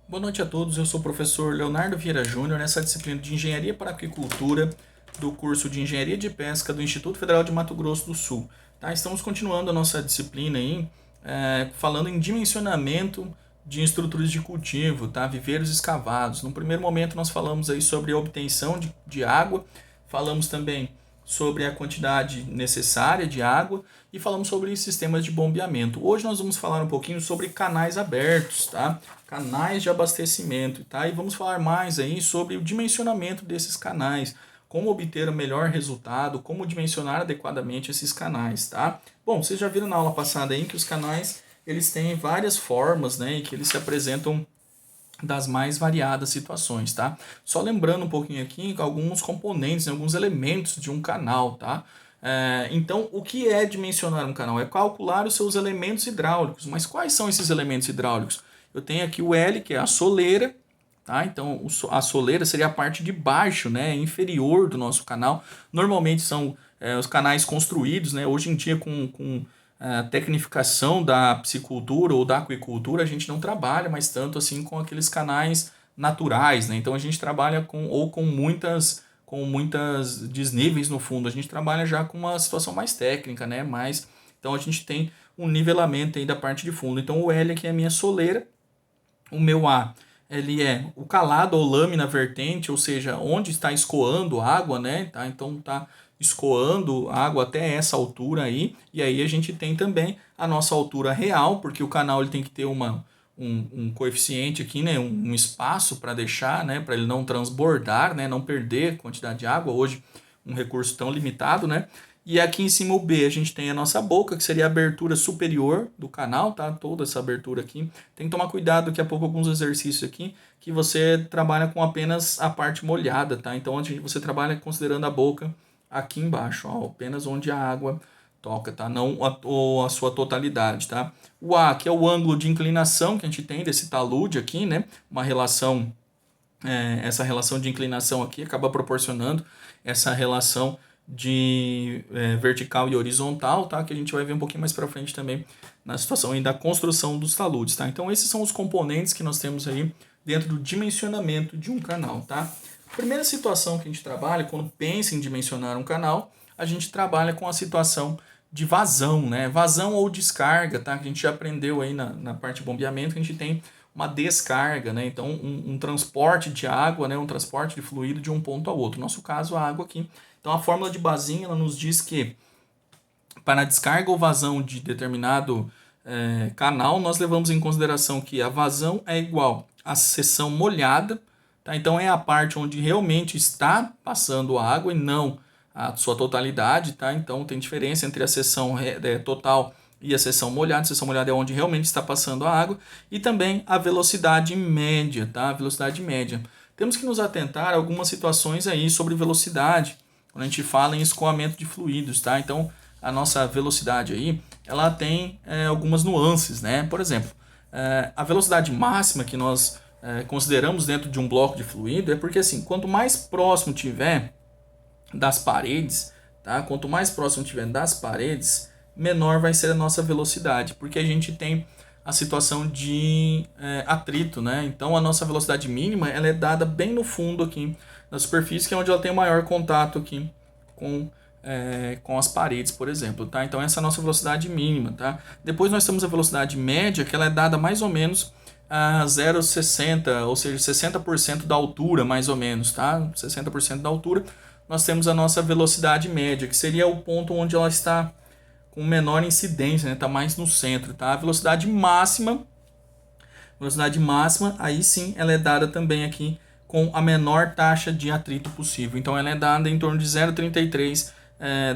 Boa noite a todos, eu sou o professor Leonardo Vieira Júnior, nessa disciplina de Engenharia para Aquicultura do curso de Engenharia de Pesca do Instituto Federal de Mato Grosso do Sul. Tá? Estamos continuando a nossa disciplina aí, falando em dimensionamento de estruturas de cultivo, tá? Viveiros escavados. No primeiro momento nós falamos aí sobre a obtenção de água, falamos também sobre a quantidade necessária de água e falamos sobre sistemas de bombeamento. Hoje nós vamos falar um pouquinho sobre canais abertos, tá? Canais de abastecimento, tá? E vamos falar mais aí sobre o dimensionamento desses canais, como obter o melhor resultado, como dimensionar adequadamente esses canais, tá? Bom, vocês já viram na aula passada aí que os canais, eles têm várias formas, né, e que eles se apresentam das mais variadas situações, tá? Só lembrando um pouquinho aqui alguns componentes, né, alguns elementos de um canal, tá? Então, o que é dimensionar um canal? É calcular os seus elementos hidráulicos. Mas quais são esses elementos hidráulicos? Eu tenho aqui o L, que é a soleira, tá? Então, a soleira seria a parte de baixo, né, inferior do nosso canal. Normalmente são os canais construídos, né? Hoje em dia com a tecnificação da piscicultura ou da aquicultura, a gente não trabalha mais tanto assim com aqueles canais naturais, né? Então a gente trabalha com muitas desníveis no fundo. A gente trabalha já com uma situação mais técnica, né? Então a gente tem um nivelamento aí da parte de fundo. Então o L aqui é a minha soleira, o meu A ele é o calado ou lâmina vertente, ou seja, onde está escoando água, né? Tá? Então tá escoando água até essa altura aí, e aí a gente tem também a nossa altura real, porque o canal ele tem que ter um coeficiente aqui, né, um espaço para deixar, né, para ele não transbordar, né, não perder quantidade de água, hoje um recurso tão limitado, né, e aqui em cima o B a gente tem a nossa boca, que seria a abertura superior do canal, tá, toda essa abertura aqui, tem que tomar cuidado daqui a pouco alguns exercícios aqui, que você trabalha com apenas a parte molhada, tá, então você trabalha considerando a boca aqui embaixo, ó, apenas onde a água toca, tá? Não a sua totalidade, tá? O A, que é o ângulo de inclinação que a gente tem desse talude aqui, né? Uma relação, essa relação de inclinação aqui acaba proporcionando essa relação de vertical e horizontal, tá? Que a gente vai ver um pouquinho mais para frente também na situação aí da construção dos taludes, tá? Então esses são os componentes que nós temos aí dentro do dimensionamento de um canal, tá? A primeira situação que a gente trabalha, quando pensa em dimensionar um canal, a gente trabalha com a situação de vazão, né? Vazão ou descarga, tá? Que a gente já aprendeu aí na parte de bombeamento, que a gente tem uma descarga, né? Então, um transporte de água, né? Um transporte de fluido de um ponto ao outro. No nosso caso, a água aqui. Então, a fórmula de Bazin, ela nos diz que para a descarga ou vazão de determinado canal, nós levamos em consideração que a vazão é igual à seção molhada, tá? Então é a parte onde realmente está passando a água e não a sua totalidade, tá? Então tem diferença entre a seção total e a seção molhada. A seção molhada é onde realmente está passando a água, e também a velocidade média, tá? A velocidade média. Temos que nos atentar a algumas situações aí sobre velocidade, quando a gente fala em escoamento de fluidos, tá? Então a nossa velocidade aí, ela tem algumas nuances, né? Por exemplo, a velocidade máxima que nós consideramos dentro de um bloco de fluido é porque assim, quanto mais próximo tiver das paredes, tá? Quanto mais próximo tiver das paredes, menor vai ser a nossa velocidade, porque a gente tem a situação de atrito, né? Então a nossa velocidade mínima ela é dada bem no fundo aqui na superfície, que é onde ela tem o maior contato aqui com as paredes, por exemplo, tá? Então essa é a nossa velocidade mínima, tá? Depois nós temos a velocidade média, que ela é dada mais ou menos a 0,60, ou seja, 60% da altura, mais ou menos, tá? 60% da altura, nós temos a nossa velocidade média, que seria o ponto onde ela está com menor incidência, né? Tá mais no centro, tá? A velocidade máxima, aí sim, ela é dada também aqui com a menor taxa de atrito possível. Então ela é dada em torno de 0,33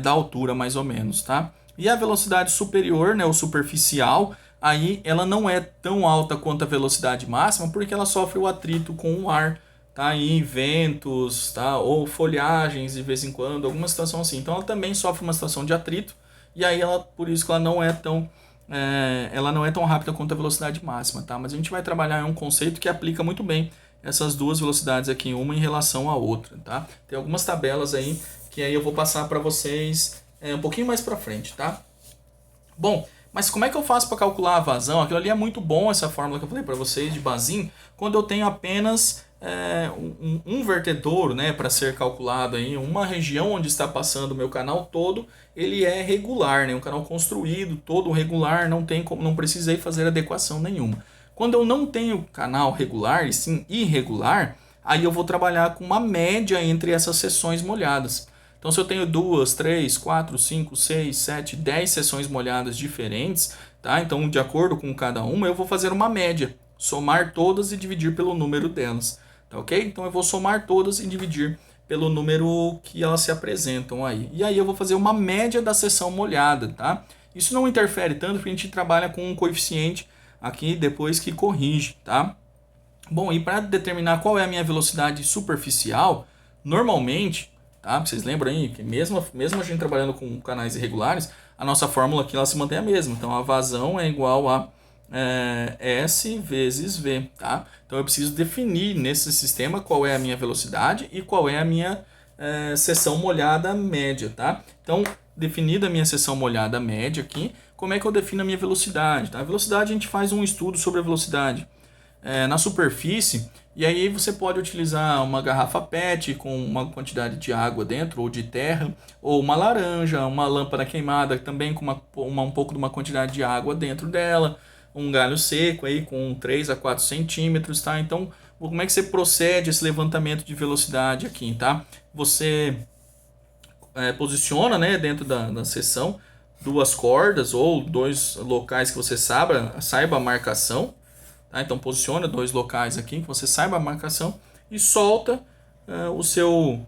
da altura, mais ou menos, tá? E a velocidade superior, né, o superficial, aí ela não é tão alta quanto a velocidade máxima, porque ela sofre o atrito com o ar, tá? E ventos, tá? Ou folhagens de vez em quando, alguma situação assim. Então ela também sofre uma situação de atrito, e aí por isso que ela não é tão rápida quanto a velocidade máxima, tá? Mas a gente vai trabalhar em um conceito que aplica muito bem essas duas velocidades aqui, uma em relação à outra, tá? Tem algumas tabelas aí que aí eu vou passar para vocês um pouquinho mais para frente, tá? Bom, Mas como é que eu faço para calcular a vazão? Aquilo ali é muito bom, essa fórmula que eu falei para vocês de Bazin, quando eu tenho apenas um vertedouro, né, para ser calculado aí, uma região onde está passando o meu canal todo, ele é regular, né, um canal construído, todo regular, não tem como, não precisei fazer adequação nenhuma. Quando eu não tenho canal regular e sim irregular, aí eu vou trabalhar com uma média entre essas seções molhadas. Então, se eu tenho 2, 3, 4, 5, 6, 7, 10 seções molhadas diferentes, tá? Então, de acordo com cada uma, eu vou fazer uma média, somar todas e dividir pelo número delas, tá ok? Então, eu vou somar todas e dividir pelo número que elas se apresentam aí. E aí eu vou fazer uma média da seção molhada, tá? Isso não interfere tanto porque a gente trabalha com um coeficiente aqui depois que corrige, tá? Bom, e para determinar qual é a minha velocidade superficial, normalmente, tá? Vocês lembram aí que mesmo a gente trabalhando com canais irregulares, a nossa fórmula aqui ela se mantém a mesma. Então a vazão é igual a S vezes V, tá? Então eu preciso definir nesse sistema qual é a minha velocidade e qual é a minha seção molhada média, tá? Então, definida a minha seção molhada média aqui, como é que eu defino a minha velocidade, tá? A velocidade a gente faz um estudo sobre a velocidade na superfície, e aí você pode utilizar uma garrafa PET com uma quantidade de água dentro ou de terra, ou uma laranja, uma lâmpada queimada também com um pouco de uma quantidade de água dentro dela, um galho seco aí com 3 a 4 centímetros, tá? Então, como é que você procede esse levantamento de velocidade aqui, tá? Você posiciona, né, dentro da seção duas cordas ou dois locais que você saiba a marcação, tá? Então posiciona dois locais aqui que você saiba a marcação e solta o seu,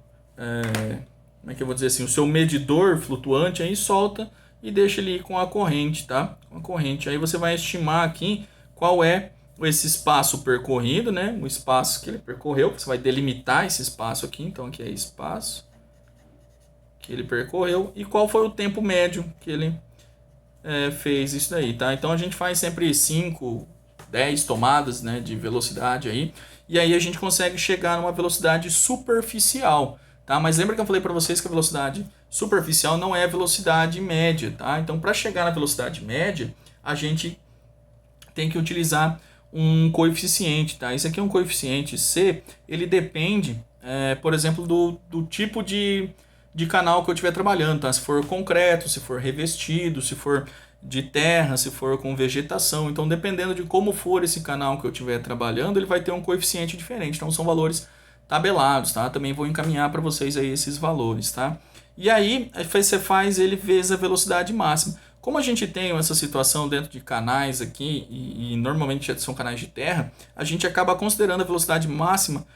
como é que eu vou dizer assim, o seu medidor flutuante aí, solta e deixa ele ir com a corrente, tá? Com a corrente. Aí você vai estimar aqui qual é esse espaço percorrido, né? O espaço que ele percorreu, você vai delimitar esse espaço aqui, então aqui é espaço que ele percorreu e qual foi o tempo médio que ele fez isso daí, tá? Então a gente faz sempre 5, 10 tomadas, né, de velocidade aí, e aí a gente consegue chegar numa velocidade superficial, tá? Mas lembra que eu falei para vocês que a velocidade superficial não é a velocidade média, tá? Então para chegar na velocidade média, a gente tem que utilizar um coeficiente, tá? Esse aqui é um coeficiente C, ele depende, por exemplo, do tipo de canal que eu estiver trabalhando, tá? Se for concreto, se for revestido, se for de terra, se for com vegetação. Então, dependendo de como for esse canal que eu estiver trabalhando, ele vai ter um coeficiente diferente. Então, são valores tabelados, tá? Também vou encaminhar para vocês aí esses valores, tá? E aí, você faz ele vezes a velocidade máxima. Como a gente tem essa situação dentro de canais aqui, e normalmente são canais de terra, a gente acaba considerando a velocidade máxima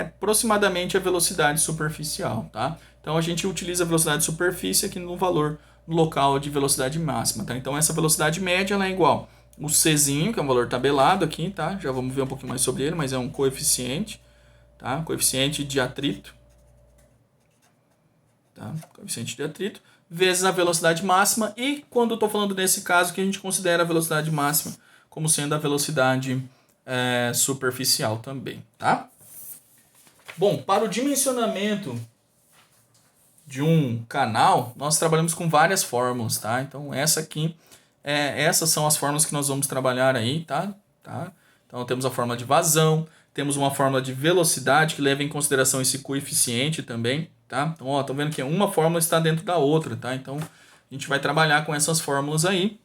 aproximadamente a velocidade superficial, tá? Então a gente utiliza a velocidade de superfície aqui no valor local de velocidade máxima, tá? Então essa velocidade média ela é igual o Czinho, que é um valor tabelado aqui, tá? Já vamos ver um pouquinho mais sobre ele, mas é um coeficiente, tá? Coeficiente de atrito, tá? Coeficiente de atrito vezes a velocidade máxima, e quando eu estou falando nesse caso que a gente considera a velocidade máxima como sendo a velocidade superficial também, tá? Bom, para o dimensionamento de um canal, nós trabalhamos com várias fórmulas, tá? Então, essas são as fórmulas que nós vamos trabalhar aí, tá? Então, temos a fórmula de vazão, temos uma fórmula de velocidade que leva em consideração esse coeficiente também, tá? Então, ó, estão vendo que uma fórmula está dentro da outra, tá? Então, a gente vai trabalhar com essas fórmulas aí,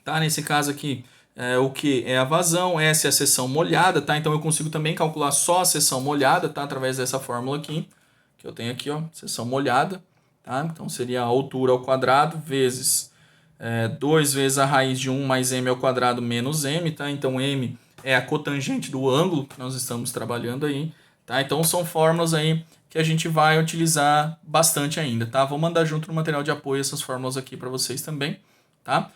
tá? Nesse caso aqui, o que é a vazão, essa é a seção molhada, tá? Então, eu consigo também calcular só a seção molhada, tá? Através dessa fórmula aqui, que eu tenho aqui, ó, seção molhada, tá? Então, seria a altura ao quadrado vezes 2 vezes a raiz de 1 mais m ao quadrado menos m, tá? Então, m é a cotangente do ângulo que nós estamos trabalhando aí, tá? Então, são fórmulas aí que a gente vai utilizar bastante ainda, tá? Vou mandar junto no material de apoio essas fórmulas aqui para vocês também, tá?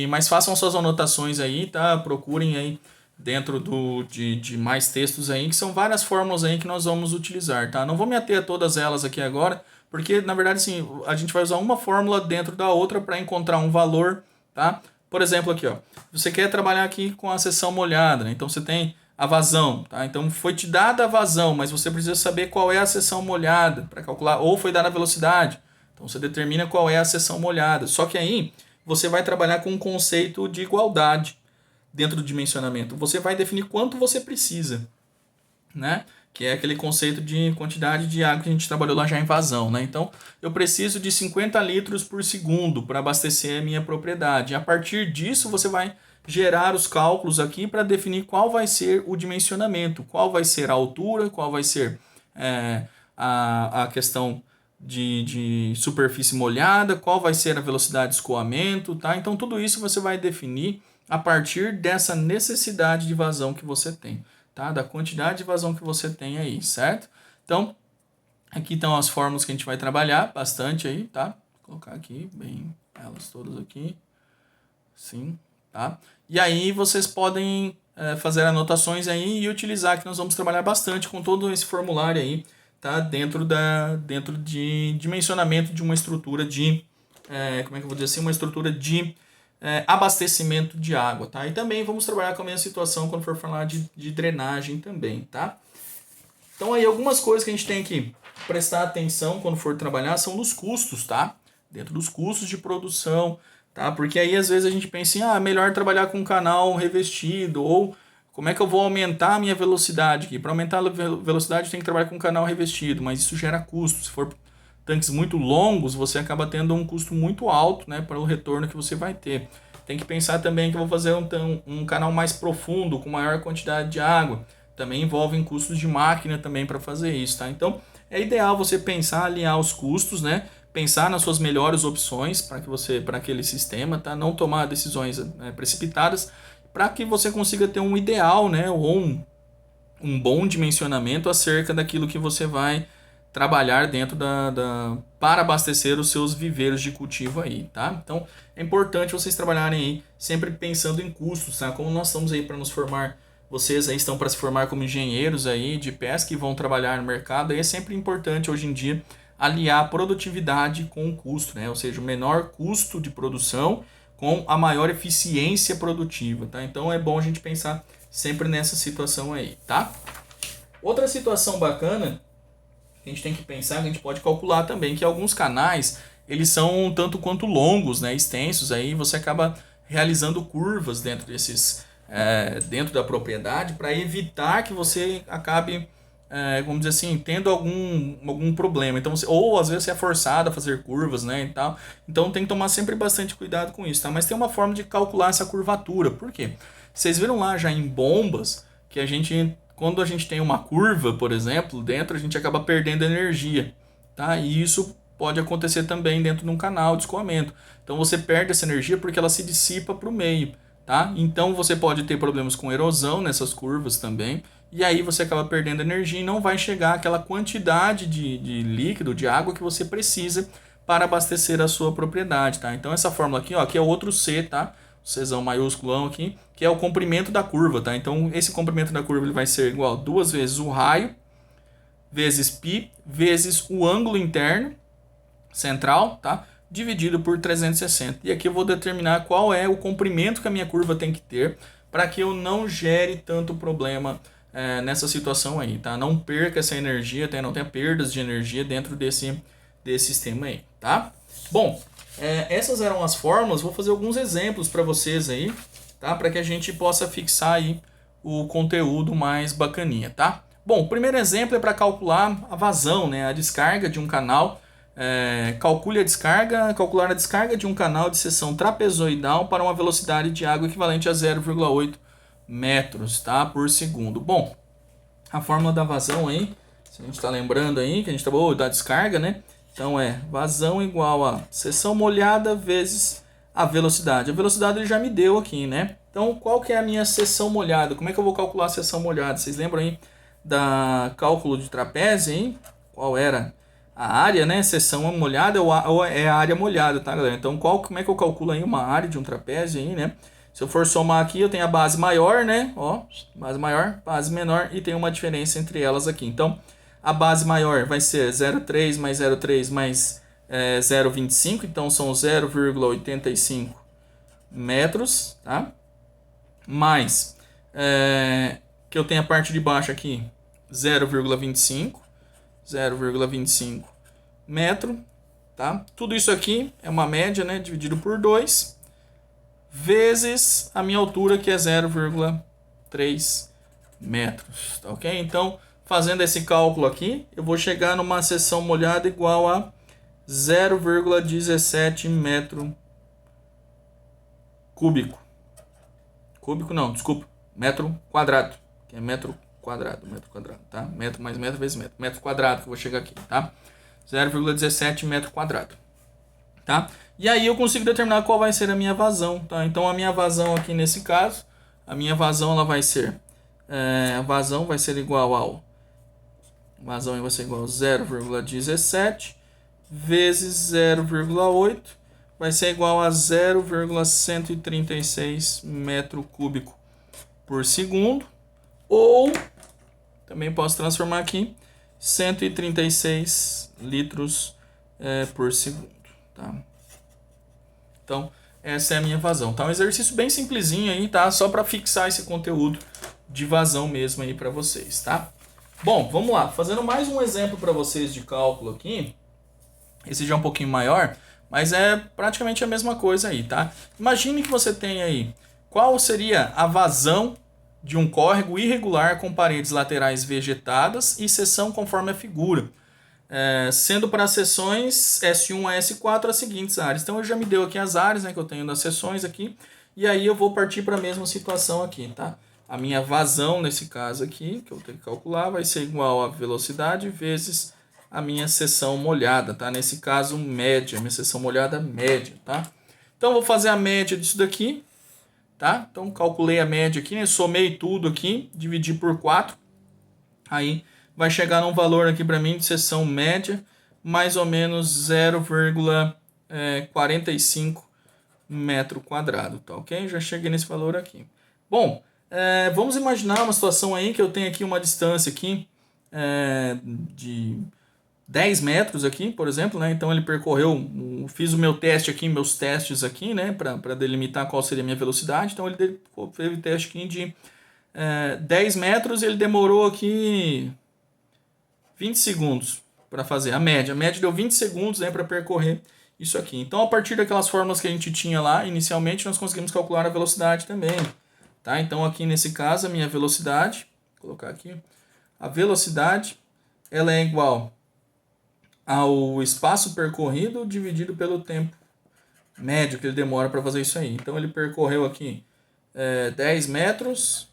Mas façam suas anotações aí, tá? Procurem aí dentro de mais textos aí, que são várias fórmulas aí que nós vamos utilizar, tá? Não vou me ater a todas elas aqui agora, porque na verdade assim, a gente vai usar uma fórmula dentro da outra para encontrar um valor, tá? Por exemplo aqui, ó, você quer trabalhar aqui com a seção molhada, né? Então você tem a vazão, tá? Então foi te dada a vazão, mas você precisa saber qual é a seção molhada para calcular, ou foi dada a velocidade. Então você determina qual é a seção molhada. Só que aí você vai trabalhar com um conceito de igualdade dentro do dimensionamento. Você vai definir quanto você precisa, né? Que é aquele conceito de quantidade de água que a gente trabalhou lá já em vazão, né? Então, eu preciso de 50 litros por segundo para abastecer a minha propriedade. A partir disso, você vai gerar os cálculos aqui para definir qual vai ser o dimensionamento, qual vai ser a altura, qual vai ser a questão de superfície molhada, qual vai ser a velocidade de escoamento, tá? Então, tudo isso você vai definir a partir dessa necessidade de vazão que você tem, tá? Da quantidade de vazão que você tem aí, certo? Então, aqui estão as fórmulas que a gente vai trabalhar bastante aí, tá? Vou colocar aqui, bem, elas todas aqui, sim, tá? E aí vocês podem fazer anotações aí e utilizar, que nós vamos trabalhar bastante com todo esse formulário aí, tá? Dentro de dimensionamento de uma estrutura de, como é que eu vou dizer assim, uma estrutura de abastecimento de água, tá? E também vamos trabalhar com a mesma situação quando for falar de drenagem também, tá? Então aí algumas coisas que a gente tem que prestar atenção quando for trabalhar são nos custos, tá? Dentro dos custos de produção, tá? Porque aí às vezes a gente pensa em, melhor trabalhar com um canal revestido, ou como é que eu vou aumentar a minha velocidade aqui? Para aumentar a velocidade tem que trabalhar com um canal revestido, mas isso gera custo. Se for tanques muito longos, você acaba tendo um custo muito alto, né, para o retorno que você vai ter. Tem que pensar também que eu vou fazer um canal mais profundo, com maior quantidade de água. Também envolvem custos de máquina também para fazer isso, tá? Então, é ideal você pensar, alinhar os custos, né? Pensar nas suas melhores opções para aquele sistema, tá? Não tomar decisões precipitadas, para que você consiga ter um ideal, né, ou um bom dimensionamento acerca daquilo que você vai trabalhar dentro para abastecer os seus viveiros de cultivo aí, tá? Então, é importante vocês trabalharem aí sempre pensando em custos, tá? Como nós estamos aí para nos formar, vocês aí estão para se formar como engenheiros aí de pesca e vão trabalhar no mercado, aí é sempre importante hoje em dia aliar a produtividade com o custo, né? Ou seja, o menor custo de produção com a maior eficiência produtiva, tá? Então, é bom a gente pensar sempre nessa situação aí, tá? Outra situação bacana que a gente tem que pensar, que a gente pode calcular também, que alguns canais, eles são um tanto quanto longos, né, extensos, aí você acaba realizando curvas dentro dentro da propriedade para evitar que você acabe, vamos dizer assim, tendo algum problema. Então, ou às vezes você é forçado a fazer curvas, né, e tal. Então tem que tomar sempre bastante cuidado com isso, tá? Mas tem uma forma de calcular essa curvatura. Por quê? Vocês viram lá já em bombas que quando a gente tem uma curva, por exemplo, dentro a gente acaba perdendo energia, tá? E isso pode acontecer também dentro de um canal de escoamento. Então você perde essa energia porque ela se dissipa para o meio, tá? Então você pode ter problemas com erosão nessas curvas também, e aí você acaba perdendo energia e não vai chegar àquela quantidade de líquido, de água que você precisa para abastecer a sua propriedade, tá? Então essa fórmula aqui, ó, aqui é o outro C, tá? Czão maiúsculo aqui, que é o comprimento da curva, tá? Então, esse comprimento da curva ele vai ser igual a 2 vezes o raio, vezes π, vezes o ângulo interno, central, tá? Dividido por 360. E aqui eu vou determinar qual é o comprimento que a minha curva tem que ter para que eu não gere tanto problema nessa situação aí, tá? Não perca essa energia, tá? Não tenha perdas de energia dentro desse sistema aí, tá? Bom, essas eram as fórmulas, vou fazer alguns exemplos para vocês aí, tá? Para que a gente possa fixar aí o conteúdo mais bacaninha, tá? Bom, o primeiro exemplo é para calcular a vazão, né? A descarga de um canal. Calcular a descarga de um canal de seção trapezoidal para uma velocidade de água equivalente a 0,8 metros, tá? Por segundo. Bom, a fórmula da vazão aí, se a gente está lembrando aí, que a gente está da descarga, né? Então vazão igual a seção molhada vezes a velocidade. A velocidade ele já me deu aqui, né? Então, qual que é a minha seção molhada? Como é que eu vou calcular a seção molhada? Vocês lembram aí da cálculo de trapézio, hein? Qual era a área, né? Seção molhada ou é a área molhada, tá, galera? Então, como é que eu calculo aí uma área de um trapézio aí, né? Se eu for somar aqui, eu tenho a base maior, né? Ó, base maior, base menor e tem uma diferença entre elas aqui. Então, a base maior vai ser 0,3 mais 0,3 mais 0,25, então são 0,85 metros, tá? Mais, que eu tenho a parte de baixo aqui, 0,25 metro, tá? Tudo isso aqui é uma média, né? Dividido por 2. vezes a minha altura, que é 0,3 metros, tá ok? Então, fazendo esse cálculo aqui, eu vou chegar numa seção molhada igual a 0,17 metro cúbico. Cúbico não, desculpa, metro quadrado, que é metro quadrado, tá? Metro mais metro vezes metro, metro quadrado que eu vou chegar aqui, tá? 0,17 metro quadrado, tá? E aí eu consigo determinar qual vai ser a minha vazão, tá? Então a minha vazão aqui nesse caso, a minha vazão ela vai ser, a vazão vai ser igual ao, vazão vai ser igual a 0,17 vezes 0,8, vai ser igual a 0,136 metro cúbico por segundo, ou também posso transformar aqui 136 litros por segundo, tá? Então, essa é a minha vazão, tá? Um exercício bem simplesinho aí, tá? Só para fixar esse conteúdo de vazão mesmo aí para vocês, tá? Bom, vamos lá. Fazendo mais um exemplo para vocês de cálculo aqui. Esse já é um pouquinho maior, mas é praticamente a mesma coisa aí, tá? Imagine que você tem aí, qual seria a vazão de um córrego irregular com paredes laterais vegetadas e seção conforme a figura. Sendo para as seções S1 a S4 as seguintes áreas. Então, eu já me deu aqui as áreas, né, que eu tenho das seções aqui. E aí eu vou partir para a mesma situação aqui, tá? A minha vazão, nesse caso aqui, que eu tenho que calcular, vai ser igual a velocidade vezes a minha seção molhada, tá? Nesse caso, média, minha seção molhada média, tá? Então, eu vou fazer a média disso daqui, tá? Então, calculei a média aqui, né? Somei tudo aqui, dividi por 4. Aí, vai chegar num valor aqui para mim de seção média, mais ou menos 0,45 metro quadrado, tá ok? Já cheguei nesse valor aqui. Bom, vamos imaginar uma situação aí que eu tenho aqui uma distância aqui de 10 metros aqui, por exemplo, né? Então ele percorreu, fiz o meu teste aqui, meus testes aqui, né? Para delimitar qual seria a minha velocidade. Então ele teve teste aqui de 10 metros, ele demorou aqui 20 segundos para fazer a média. A média deu 20 segundos, né, para percorrer isso aqui. Então, a partir daquelas fórmulas que a gente tinha lá, inicialmente, nós conseguimos calcular a velocidade também. Tá? Então, aqui nesse caso, a minha velocidade, vou colocar aqui, a velocidade, ela é igual ao espaço percorrido dividido pelo tempo médio que ele demora para fazer isso aí. Então, ele percorreu aqui 10 metros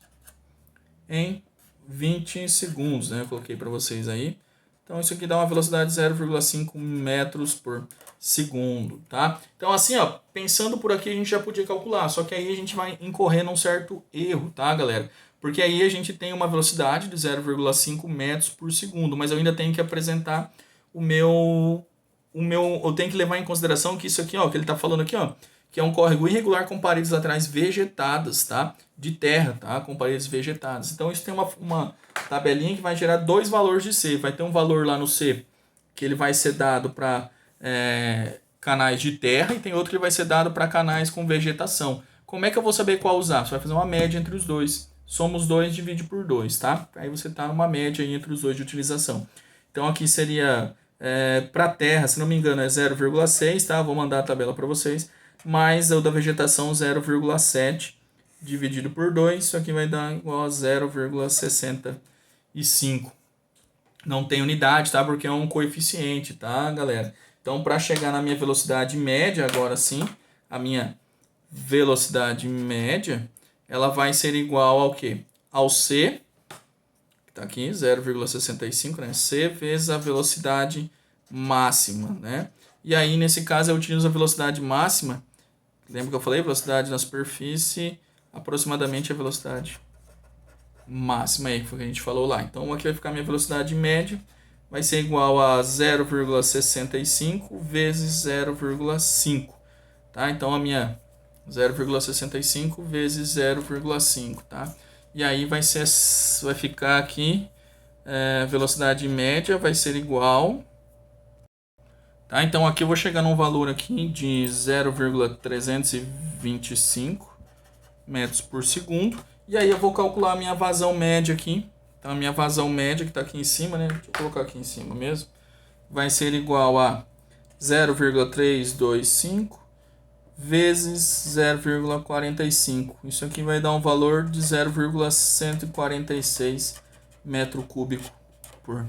em 20 segundos, né? Eu coloquei para vocês aí. Então, isso aqui dá uma velocidade de 0,5 metros por segundo, tá? Então, assim, ó, pensando por aqui, a gente já podia calcular, só que aí a gente vai incorrer num certo erro, tá, galera? Porque aí a gente tem uma velocidade de 0,5 metros por segundo, mas eu ainda tenho que apresentar eu tenho que levar em consideração que isso aqui, ó, que ele tá falando aqui, ó, que é um córrego irregular com paredes laterais vegetadas, tá? De terra, tá? Com paredes vegetadas. Então, isso tem uma tabelinha que vai gerar dois valores de C. Vai ter um valor lá no C que ele vai ser dado para canais de terra e tem outro que vai ser dado para canais com vegetação. Como é que eu vou saber qual usar? Você vai fazer uma média entre os dois. Soma os dois, divide por 2, tá? Aí você tá numa média aí entre os dois de utilização. Então, aqui seria para terra, se não me engano, é 0,6, tá? Vou mandar a tabela para vocês. Mais o da vegetação 0,7 dividido por 2, isso aqui vai dar igual a 0,65. Não tem unidade, tá? Porque é um coeficiente, tá, galera? Então, para chegar na minha velocidade média, agora sim, a minha velocidade média, ela vai ser igual ao quê? Ao C, que tá aqui, 0,65, né? C vezes a velocidade máxima, né? E aí, nesse caso, eu utilizo a velocidade máxima. Lembra que eu falei? Velocidade na superfície, aproximadamente a velocidade máxima aí, que foi o que a gente falou lá. Então, aqui vai ficar a minha velocidade média, vai ser igual a 0,65 vezes 0,5. Tá? Então, a minha 0,65 vezes 0,5, tá? E aí vai ficar aqui, velocidade média vai ser igual... Tá? Então aqui eu vou chegar num valor aqui de 0,325 metros por segundo. E aí eu vou calcular a minha vazão média aqui. Então a minha vazão média que está aqui em cima, né? Deixa eu colocar aqui em cima mesmo. Vai ser igual a 0,325 vezes 0,45. Isso aqui vai dar um valor de 0,146 metro cúbico por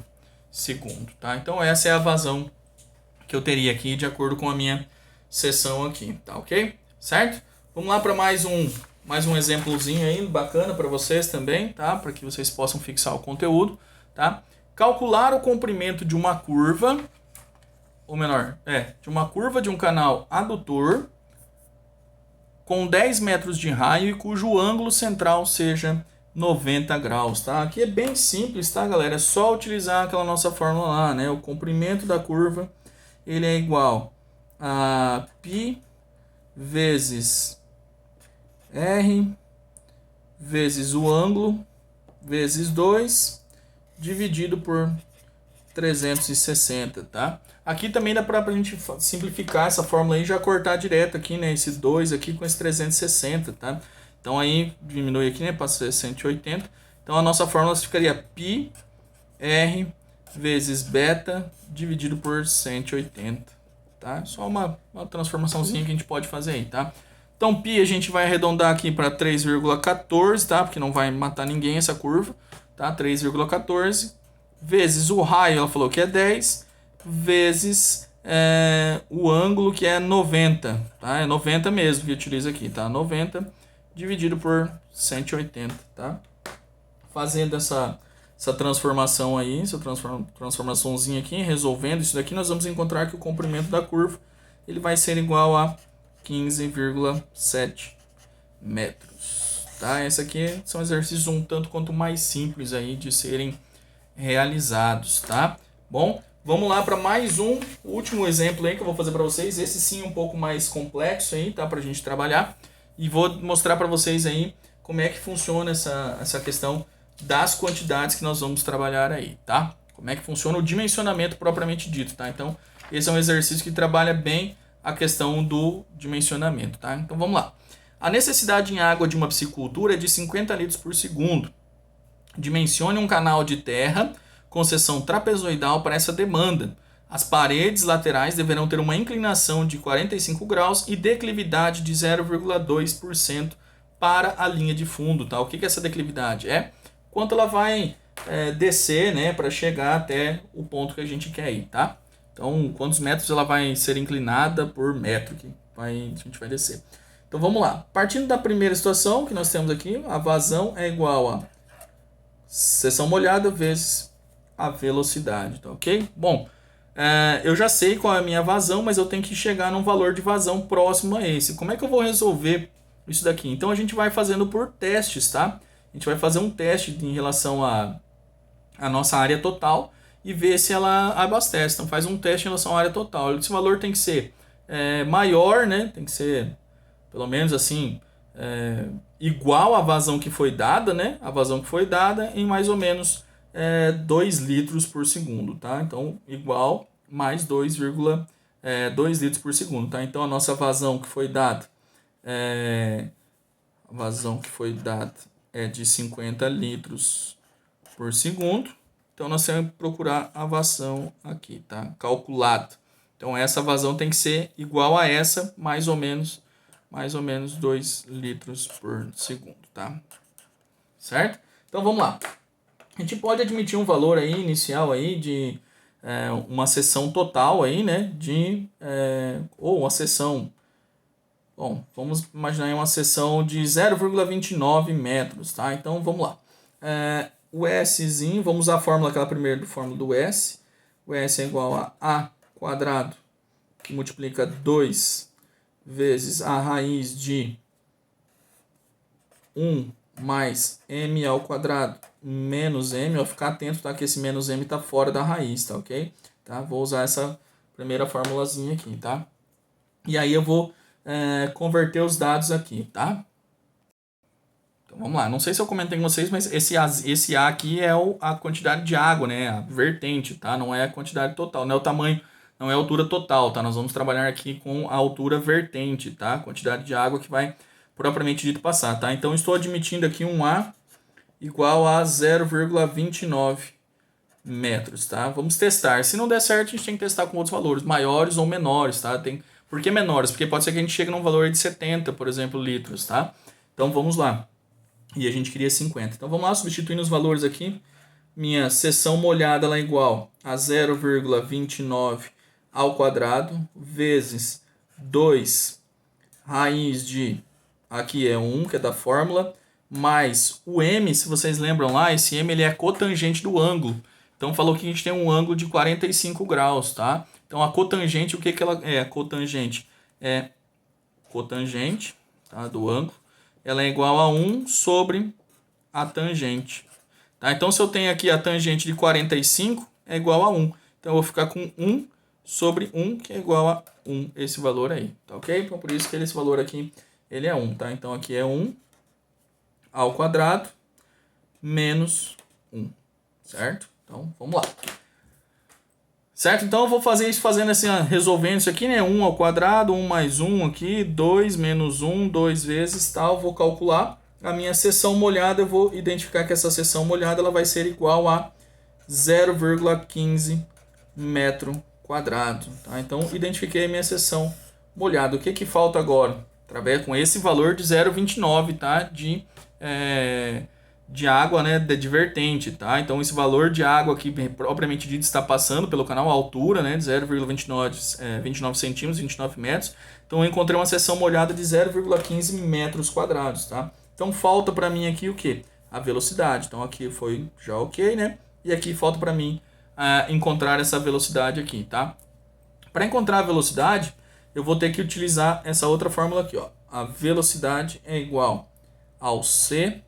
segundo, tá? Então essa é a vazão que eu teria aqui de acordo com a minha seção aqui, tá ok? Certo? Vamos lá para mais um exemplozinho aí bacana para vocês também, tá? Para que vocês possam fixar o conteúdo, tá? Calcular o comprimento de uma curva, ou menor, de uma curva de um canal adutor com 10 metros de raio e cujo ângulo central seja 90 graus, tá? Aqui é bem simples, tá, galera? É só utilizar aquela nossa fórmula lá, né? O comprimento da curva, ele é igual a π vezes r vezes o ângulo vezes 2 dividido por 360, tá? Aqui também dá pra gente simplificar essa fórmula aí e já cortar direto aqui, né? Esse 2 aqui com esse 360, tá? Então aí diminui aqui, né? Passa 180. Então a nossa fórmula ficaria π r vezes beta dividido por 180, tá? Só uma transformaçãozinha que a gente pode fazer aí, tá? Então π a gente vai arredondar aqui para 3,14, tá? Porque não vai matar ninguém essa curva, tá? 3,14 vezes o raio, ela falou que é 10, vezes o ângulo, que é 90, tá? É 90 mesmo que utiliza aqui, tá? 90 dividido por 180, tá? Fazendo essa transformação aí, essa transformaçãozinha aqui, resolvendo isso daqui, nós vamos encontrar que o comprimento da curva ele vai ser igual a 15,7 metros, tá? Esse aqui são exercícios um tanto quanto mais simples aí de serem realizados, tá? Bom, vamos lá para mais um último exemplo aí que eu vou fazer para vocês. Esse sim um pouco mais complexo aí, tá? Para a gente trabalhar. E vou mostrar para vocês aí como é que funciona essa questão das quantidades que nós vamos trabalhar aí, tá? Como é que funciona o dimensionamento propriamente dito, tá? Então, esse é um exercício que trabalha bem a questão do dimensionamento, tá? Então, vamos lá. A necessidade em água de uma piscicultura é de 50 litros por segundo. Dimensione um canal de terra com seção trapezoidal para essa demanda. As paredes laterais deverão ter uma inclinação de 45 graus e declividade de 0,2% para a linha de fundo, tá? O que é essa declividade? É quanto ela vai descer, né, para chegar até o ponto que a gente quer ir, tá? Então, quantos metros ela vai ser inclinada por metro que a gente vai descer. Então, vamos lá. Partindo da primeira situação que nós temos aqui, a vazão é igual a seção molhada vezes a velocidade, tá ok? Bom, eu já sei qual é a minha vazão, mas eu tenho que chegar num valor de vazão próximo a esse. Como é que eu vou resolver isso daqui? Então a gente vai fazendo por testes, tá? A gente vai fazer um teste em relação à nossa área total e ver se ela abastece. Então faz um teste em relação à área total. Esse valor tem que ser maior, né? Tem que ser pelo menos assim igual à vazão que foi dada, né? A vazão que foi dada em mais ou menos 2 litros por segundo, tá? Então, igual mais 2 litros por segundo, tá? Então, a nossa vazão que foi dada é de 50 litros por segundo. Então, nós temos que procurar a vazão aqui, tá? Calculado. Então, essa vazão tem que ser igual a essa, mais ou menos 2 litros por segundo, tá? Certo? Então, vamos lá. A gente pode admitir um valor aí inicial aí de uma seção total aí, né? Ou uma seção... Bom, vamos imaginar uma seção de 0,29 metros, tá? Então, vamos lá. O Szinho, vamos usar a fórmula, aquela primeira fórmula do S. O S é igual a quadrado, que multiplica 2 vezes a raiz de 1 mais m ao quadrado menos m. Eu vou ficar atento, tá? Que esse menos m está fora da raiz, tá ok? Tá? Vou usar essa primeira formulazinha aqui, tá? E aí eu vou converter os dados aqui, tá? Então vamos lá. Não sei se eu comentei com vocês, mas esse A aqui é a quantidade de água, né? A vertente, tá? Não é a quantidade total, não é o tamanho, não é a altura total, tá? Nós vamos trabalhar aqui com a altura vertente, tá? Quantidade de água que vai propriamente dito passar, tá? Então estou admitindo aqui um A igual a 0,29 metros, tá? Vamos testar. Se não der certo, a gente tem que testar com outros valores, maiores ou menores, tá? Por que menores? Porque pode ser que a gente chegue num valor de 70, por exemplo, litros, tá? Então vamos lá. E a gente queria 50. Então vamos lá, substituindo os valores aqui. Minha seção molhada ela é igual a 0,29 ao quadrado vezes 2 raiz de, aqui é 1, que é da fórmula, mais o m, se vocês lembram lá, esse m ele é a cotangente do ângulo. Então falou que a gente tem um ângulo de 45 graus, tá? Então a cotangente, o que ela é? A cotangente é cotangente, tá, do ângulo. Ela é igual a 1 sobre a tangente. Tá? Então, se eu tenho aqui a tangente de 45, é igual a 1. Então, eu vou ficar com 1 sobre 1, que é igual a 1, esse valor aí. Tá ok? Então, por isso que esse valor aqui, ele é 1. Tá? Então, aqui é 1 ao quadrado menos 1. Certo? Então, vamos lá. Certo? Então, eu vou fazer isso fazendo assim, resolvendo isso aqui, né? 1 ao quadrado, 1 mais 1 aqui, 2 menos 1, 2 vezes, tal. Vou calcular. A minha seção molhada, eu vou identificar que essa seção molhada ela vai ser igual a 0,15 metro quadrado. Tá? Então, identifiquei a minha seção molhada. O que falta agora? Trabalhar com esse valor de 0,29, tá? De água, né, de vertente, tá? Então, esse valor de água aqui, propriamente dito, está passando pelo canal, a altura, né, de 0,29 29 centímetros, 29 metros. Então, eu encontrei uma seção molhada de 0,15 metros quadrados, tá? Então, falta para mim aqui o quê? A velocidade. Então, aqui foi já ok, né? E aqui falta para mim encontrar essa velocidade aqui, tá? Para encontrar a velocidade, eu vou ter que utilizar essa outra fórmula aqui, ó. A velocidade é igual ao C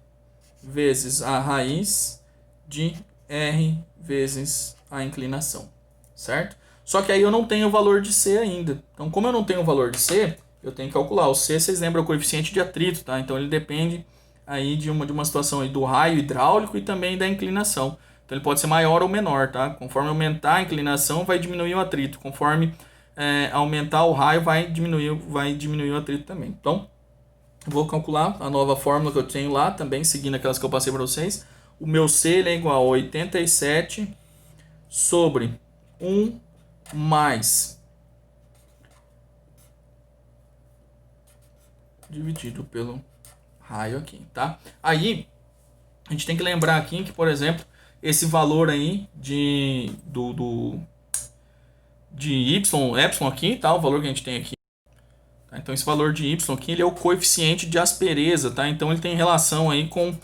vezes a raiz de R vezes a inclinação, certo? Só que aí eu não tenho o valor de C ainda. Então, como eu não tenho o valor de C, eu tenho que calcular. O C, vocês lembram, é o coeficiente de atrito, tá? Então, ele depende aí de uma situação aí do raio hidráulico e também da inclinação. Então, ele pode ser maior ou menor, tá? Conforme aumentar a inclinação, vai diminuir o atrito. Conforme aumentar o raio, vai diminuir o atrito também. Então, vou calcular a nova fórmula que eu tenho lá, também seguindo aquelas que eu passei para vocês. O meu C ele é igual a 87 sobre 1 mais dividido pelo raio aqui, tá? Aí, a gente tem que lembrar aqui que, por exemplo, esse valor aí de epsilon aqui, tá? O valor que a gente tem aqui. Tá? Então, esse valor de y aqui ele é o coeficiente de aspereza, tá? Então, ele tem relação aí com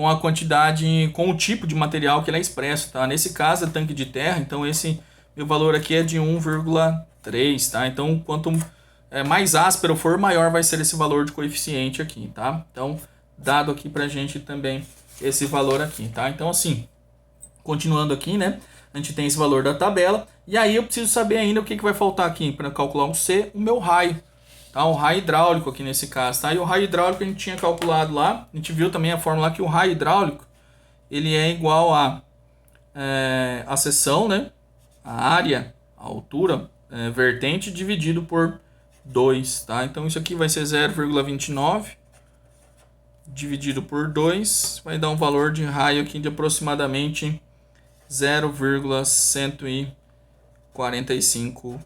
a quantidade, com o tipo de material que ele é expresso, tá? Nesse caso, é tanque de terra, então esse meu valor aqui é de 1,3, tá? Então, quanto mais áspero for, maior vai ser esse valor de coeficiente aqui, tá? Então, dado aqui pra gente também esse valor aqui, tá? Então, assim, continuando aqui, né? A gente tem esse valor da tabela, e aí eu preciso saber ainda o que vai faltar aqui para calcular um C, o meu raio. Tá, um raio hidráulico aqui nesse caso, tá? E o raio hidráulico a gente tinha calculado lá, a gente viu também a fórmula que o raio hidráulico ele é igual a seção, né? A área, a altura vertente dividido por 2, tá? Então isso aqui vai ser 0,29 dividido por 2, vai dar um valor de raio aqui de aproximadamente 0,145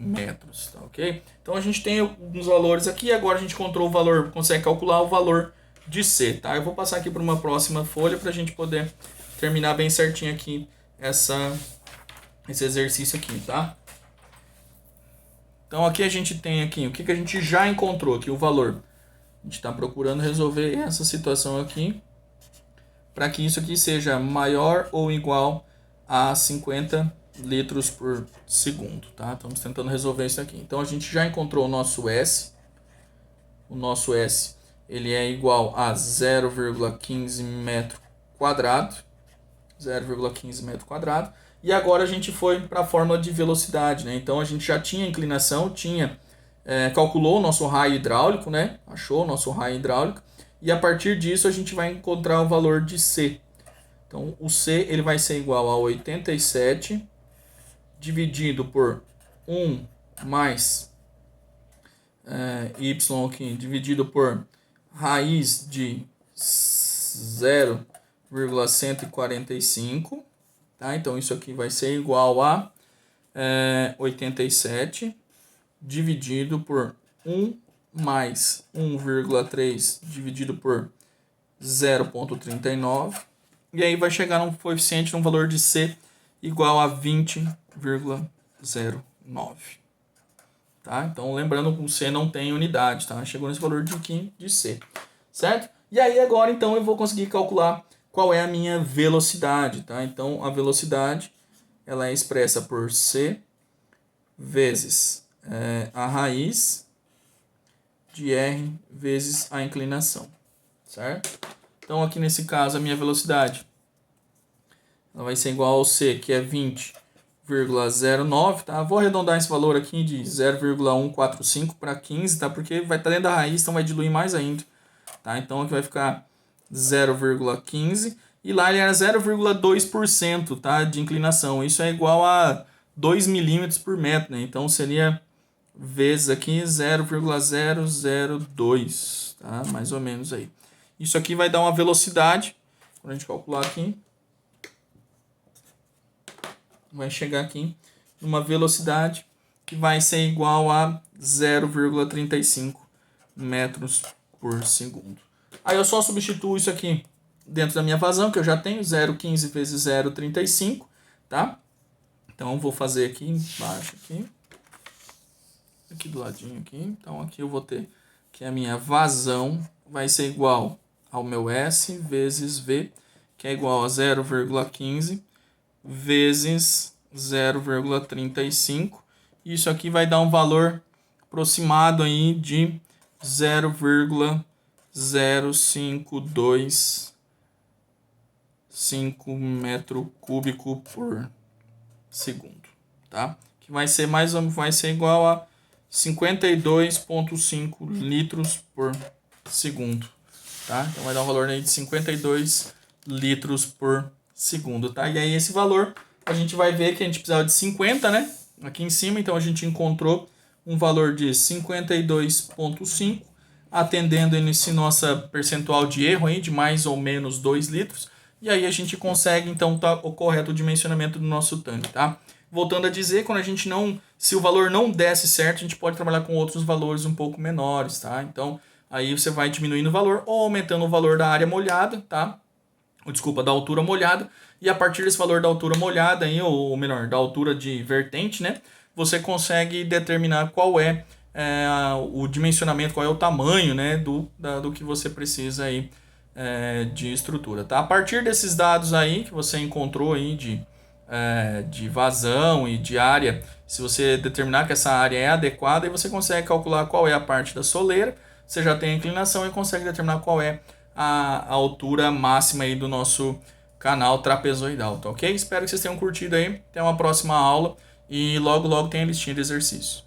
metros, tá ok? Então a gente tem alguns valores aqui, agora a gente encontrou o valor, consegue calcular o valor de C, tá? Eu vou passar aqui para uma próxima folha para a gente poder terminar bem certinho aqui esse exercício aqui, tá? Então aqui a gente tem aqui, o que a gente já encontrou aqui, o valor. A gente está procurando resolver essa situação aqui para que isso aqui seja maior ou igual a 50 litros por segundo, tá? Estamos tentando resolver isso aqui. Então a gente já encontrou o nosso S. O nosso S ele é igual a 0,15 metro quadrado. 0,15 metro quadrado. E agora a gente foi para a fórmula de velocidade, né? Então a gente já tinha inclinação, calculou o nosso raio hidráulico, né? Achou o nosso raio hidráulico. E a partir disso a gente vai encontrar o valor de C. Então o C ele vai ser igual a 87 dividido por 1 mais y aqui, dividido por raiz de 0,145, tá? Então isso aqui vai ser igual a 87 dividido por 1 mais 1,3 dividido por 0,39. E aí vai chegar num coeficiente, num valor de C igual a 20,09. Tá? Então, lembrando que o C não tem unidade, tá? Chegou nesse valor de C, certo? E aí, agora, então, eu vou conseguir calcular qual é a minha velocidade, tá? Então, a velocidade, ela é expressa por C vezes a raiz de R vezes a inclinação, certo? Então, aqui nesse caso, a minha velocidade ela vai ser igual ao C, que é 20,09, tá? Vou arredondar esse valor aqui de 0,145 para 15, tá? Porque vai estar dentro da raiz, então vai diluir mais ainda, tá? Então, aqui vai ficar 0,15 e lá ele era 0,2%, tá? De inclinação. Isso é igual a 2 milímetros por metro, né? Então, seria vezes aqui 0,002, tá? Mais ou menos aí. Isso aqui vai dar uma velocidade, quando a gente calcular aqui, vai chegar aqui numa velocidade que vai ser igual a 0,35 metros por segundo. Aí eu só substituo isso aqui dentro da minha vazão, que eu já tenho, 0,15 vezes 0,35, tá? Então, eu vou fazer aqui embaixo, aqui do ladinho aqui. Então, aqui eu vou ter que a minha vazão vai ser igual ao meu S vezes V, que é igual a 0,15 vezes 0,35. Isso aqui vai dar um valor aproximado aí de 0,0525 metro cúbico por segundo, tá? Que vai ser igual a 52,5 litros por segundo, tá? Então vai dar um valor aí de 52 litros por segundo, tá? E aí esse valor a gente vai ver que a gente precisava de 50, né? Aqui em cima, então a gente encontrou um valor de 52,5, atendendo nesse nossa percentual de erro aí de mais ou menos 2 litros. E aí a gente consegue então o correto dimensionamento do nosso tanque, tá? Voltando a dizer, quando a gente se o valor não desse certo, a gente pode trabalhar com outros valores um pouco menores, tá? Então, aí você vai diminuindo o valor ou aumentando o valor da área molhada, tá? Desculpa, da altura molhada, e a partir desse valor da altura molhada, aí, ou melhor, da altura de vertente, né, você consegue determinar qual é, o dimensionamento, qual é o tamanho, né, do que você precisa aí, de estrutura, tá? A partir desses dados aí que você encontrou aí de vazão e de área, se você determinar que essa área é adequada, aí você consegue calcular qual é a parte da soleira, você já tem a inclinação e consegue determinar qual é a altura máxima aí do nosso canal trapezoidal, tá ok? Espero que vocês tenham curtido aí. Até uma próxima aula e logo tem a listinha de exercícios.